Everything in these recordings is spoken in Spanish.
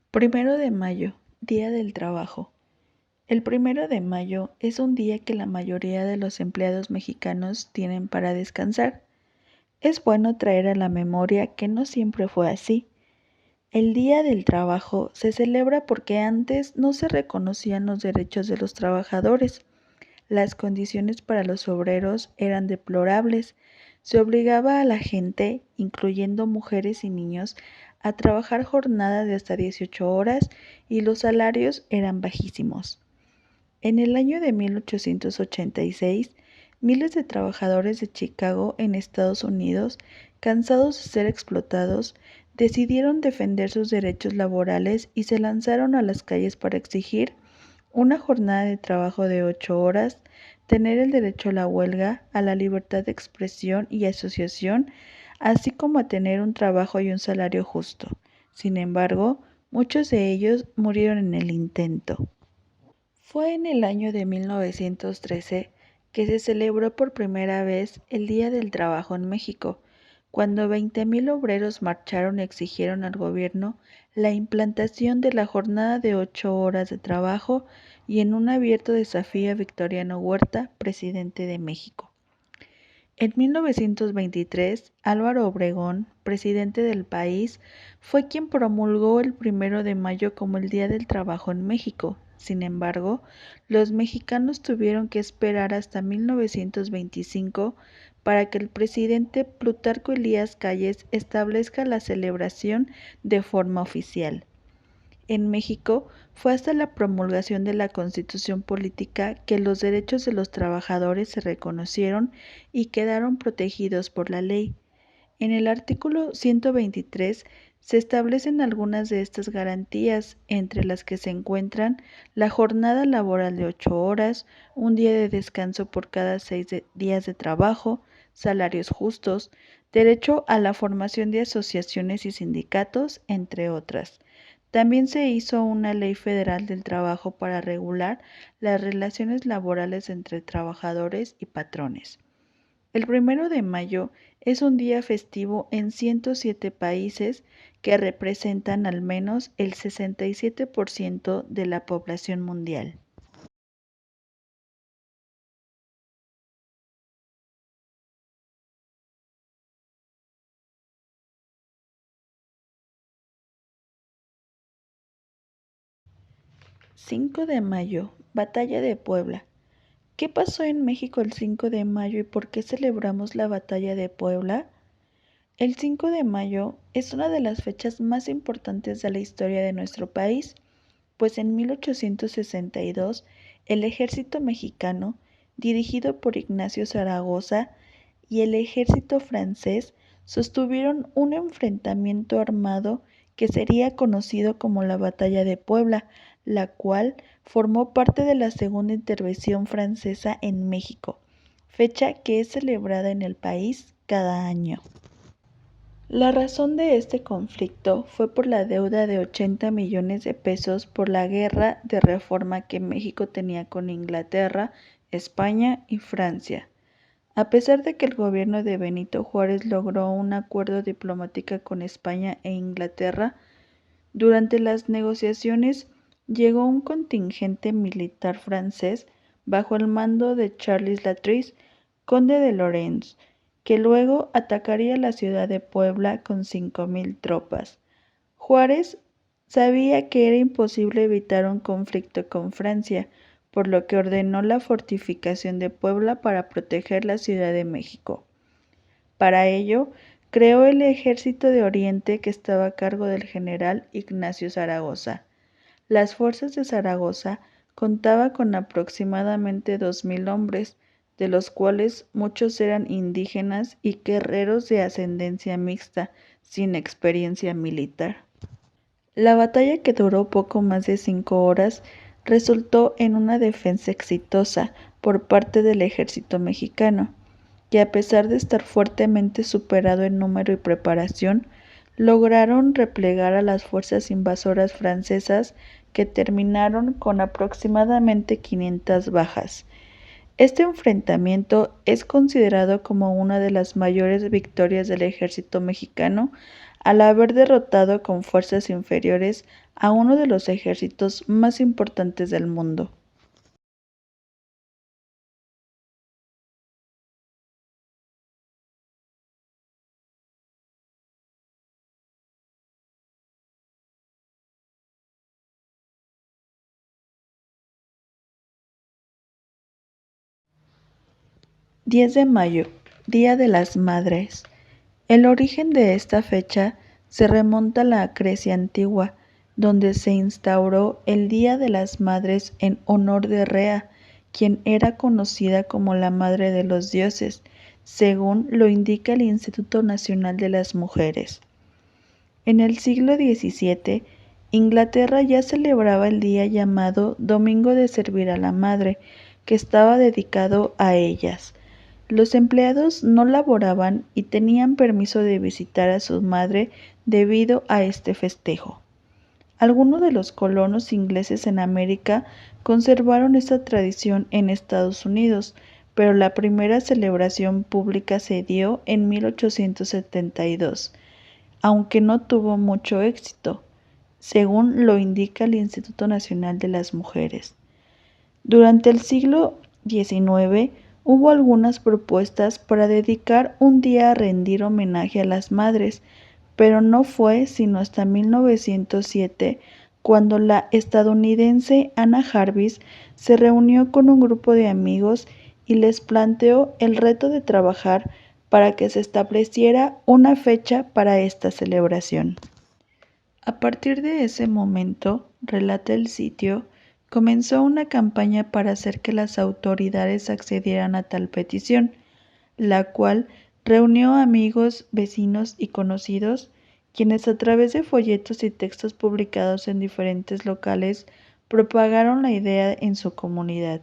Primero de mayo, Día del Trabajo. El 1 de mayo es un día que la mayoría de los empleados mexicanos tienen para descansar. Es bueno traer a la memoria que no siempre fue así. El Día del Trabajo se celebra porque antes no se reconocían los derechos de los trabajadores. Las condiciones para los obreros eran deplorables. Se obligaba a la gente, incluyendo mujeres y niños, a trabajar jornadas de hasta 18 horas y los salarios eran bajísimos. En el año de 1886, miles de trabajadores de Chicago en Estados Unidos, cansados de ser explotados, decidieron defender sus derechos laborales y se lanzaron a las calles para exigir una jornada de trabajo de 8 horas, tener el derecho a la huelga, a la libertad de expresión y asociación, así como a tener un trabajo y un salario justo. Sin embargo, muchos de ellos murieron en el intento. Fue en el año de 1913 que se celebró por primera vez el Día del Trabajo en México, cuando 20,000 obreros marcharon y exigieron al gobierno la implantación de la jornada de 8 horas de trabajo y en un abierto desafío a Victoriano Huerta, presidente de México. En 1923, Álvaro Obregón, presidente del país, fue quien promulgó el 1 de mayo como el Día del Trabajo en México. Sin embargo, los mexicanos tuvieron que esperar hasta 1925 para que el presidente Plutarco Elías Calles establezca la celebración de forma oficial. En México, fue hasta la promulgación de la Constitución Política que los derechos de los trabajadores se reconocieron y quedaron protegidos por la ley. En el artículo 123 se establecen algunas de estas garantías, entre las que se encuentran la jornada laboral de 8 horas, un día de descanso por cada 6 días de trabajo, salarios justos, derecho a la formación de asociaciones y sindicatos, entre otras. También se hizo una ley federal del trabajo para regular las relaciones laborales entre trabajadores y patrones. El 1 de mayo es un día festivo en 107 países que representan al menos el 67% de la población mundial. 5 de mayo, Batalla de Puebla. ¿Qué pasó en México el 5 de mayo y por qué celebramos la Batalla de Puebla? El 5 de mayo es una de las fechas más importantes de la historia de nuestro país, pues en 1862 el ejército mexicano, dirigido por Ignacio Zaragoza, y el ejército francés sostuvieron un enfrentamiento armado que sería conocido como la Batalla de Puebla, la cual formó parte de la segunda intervención francesa en México, fecha que es celebrada en el país cada año. La razón de este conflicto fue por la deuda de 80 millones de pesos por la guerra de reforma que México tenía con Inglaterra, España y Francia. A pesar de que el gobierno de Benito Juárez logró un acuerdo diplomático con España e Inglaterra, durante las negociaciones llegó un contingente militar francés bajo el mando de Charles Latreille, conde de Lorentz, que luego atacaría la ciudad de Puebla con 5,000 tropas. Juárez sabía que era imposible evitar un conflicto con Francia, por lo que ordenó la fortificación de Puebla para proteger la Ciudad de México. Para ello, creó el Ejército de Oriente que estaba a cargo del general Ignacio Zaragoza. Las fuerzas de Zaragoza contaban con aproximadamente 2,000 hombres, de los cuales muchos eran indígenas y guerreros de ascendencia mixta, sin experiencia militar. La batalla, que duró poco más de 5 horas, resultó en una defensa exitosa por parte del ejército mexicano, que a pesar de estar fuertemente superado en número y preparación, lograron replegar a las fuerzas invasoras francesas, que terminaron con aproximadamente 500 bajas. Este enfrentamiento es considerado como una de las mayores victorias del ejército mexicano, al haber derrotado con fuerzas inferiores a uno de los ejércitos más importantes del mundo. 10 de mayo, Día de las Madres. El origen de esta fecha se remonta a la Grecia antigua, donde se instauró el Día de las Madres en honor de Rea, quien era conocida como la Madre de los Dioses, según lo indica el Instituto Nacional de las Mujeres. En el siglo XVII, Inglaterra ya celebraba el día llamado Domingo de Servir a la Madre, que estaba dedicado a ellas. Los empleados no laboraban y tenían permiso de visitar a su madre debido a este festejo. Algunos de los colonos ingleses en América conservaron esta tradición en Estados Unidos, pero la primera celebración pública se dio en 1872, aunque no tuvo mucho éxito, según lo indica el Instituto Nacional de las Mujeres. Durante el siglo XIX hubo algunas propuestas para dedicar un día a rendir homenaje a las madres, pero no fue sino hasta 1907 cuando la estadounidense Anna Jarvis se reunió con un grupo de amigos y les planteó el reto de trabajar para que se estableciera una fecha para esta celebración. A partir de ese momento, relata el sitio, comenzó una campaña para hacer que las autoridades accedieran a tal petición, la cual reunió amigos, vecinos y conocidos, quienes a través de folletos y textos publicados en diferentes locales propagaron la idea en su comunidad.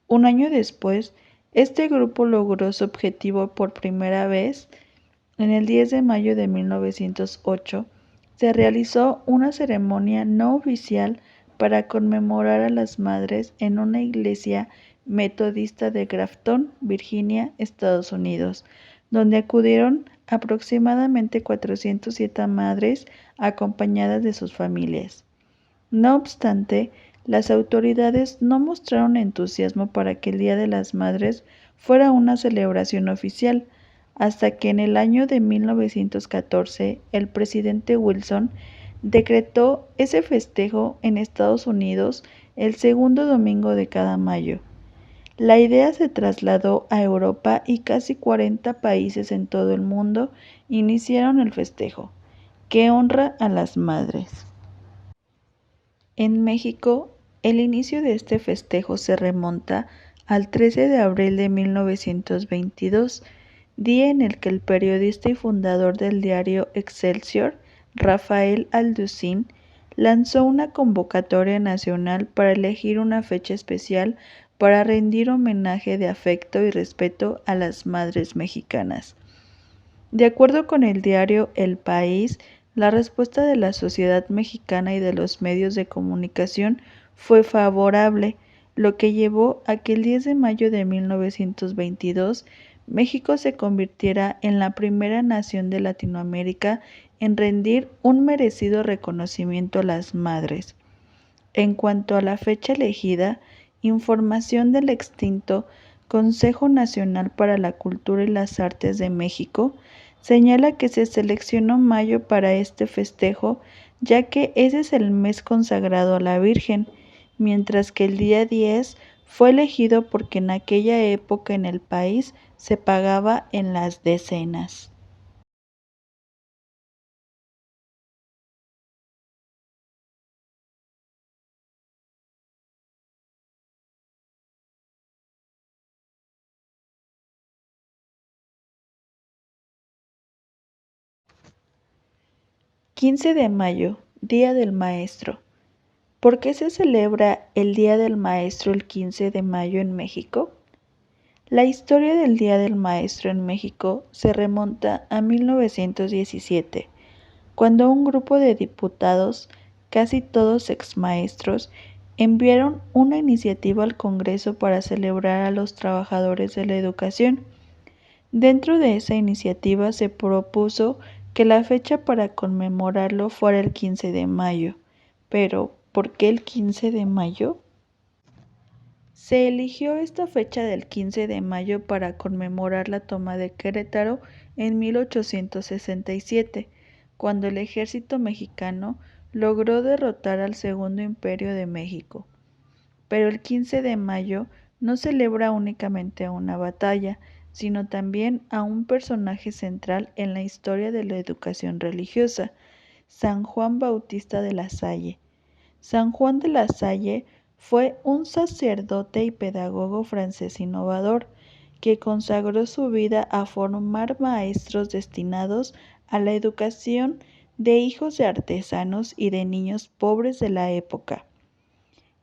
Un año después, este grupo logró su objetivo por primera vez. En el 10 de mayo de 1908 se realizó una ceremonia no oficial para conmemorar a las madres en una iglesia metodista de Grafton, Virginia, Estados Unidos, donde acudieron aproximadamente 407 madres acompañadas de sus familias. No obstante, las autoridades no mostraron entusiasmo para que el Día de las Madres fuera una celebración oficial, hasta que en el año de 1914 el presidente Wilson decretó ese festejo en Estados Unidos el segundo domingo de cada mayo. La idea se trasladó a Europa y casi 40 países en todo el mundo iniciaron el festejo, que honra a las madres. En México, el inicio de este festejo se remonta al 13 de abril de 1922, día en el que el periodista y fundador del diario Excelsior, Rafael Alducín, lanzó una convocatoria nacional para elegir una fecha especial para rendir homenaje de afecto y respeto a las madres mexicanas. De acuerdo con el diario El País, la respuesta de la sociedad mexicana y de los medios de comunicación fue favorable, lo que llevó a que el 10 de mayo de 1922 México se convirtiera en la primera nación de Latinoamérica en rendir un merecido reconocimiento a las madres. En cuanto a la fecha elegida, información del extinto Consejo Nacional para la Cultura y las Artes de México señala que se seleccionó mayo para este festejo, ya que ese es el mes consagrado a la Virgen, mientras que el día 10 fue elegido porque en aquella época en el país se pagaba en las decenas. Quince de mayo, Día del Maestro. ¿Por qué se celebra el Día del Maestro el 15 de mayo en México? La historia del Día del Maestro en México se remonta a 1917, cuando un grupo de diputados, casi todos exmaestros, enviaron una iniciativa al Congreso para celebrar a los trabajadores de la educación. Dentro de esa iniciativa se propuso que la fecha para conmemorarlo fuera el 15 de mayo. Pero, ¿por qué el 15 de mayo? Se eligió esta fecha del 15 de mayo para conmemorar la toma de Querétaro en 1867, cuando el ejército mexicano logró derrotar al Segundo Imperio de México. Pero el 15 de mayo no celebra únicamente a una batalla, sino también a un personaje central en la historia de la educación religiosa, San Juan Bautista de la Salle. San Juan de la Salle fue un sacerdote y pedagogo francés innovador que consagró su vida a formar maestros destinados a la educación de hijos de artesanos y de niños pobres de la época.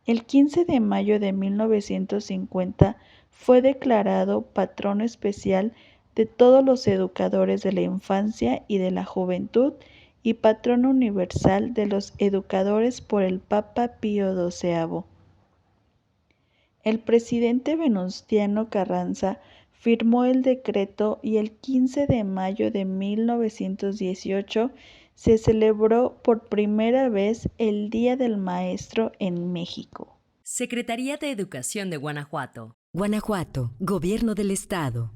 El 15 de mayo de 1950 fue declarado patrono especial de todos los educadores de la infancia y de la juventud y patrono universal de los educadores por el Papa Pío XII. El presidente Venustiano Carranza firmó el decreto y el 15 de mayo de 1918 se celebró por primera vez el Día del Maestro en México. Secretaría de Educación de Guanajuato. Guanajuato, Gobierno del Estado.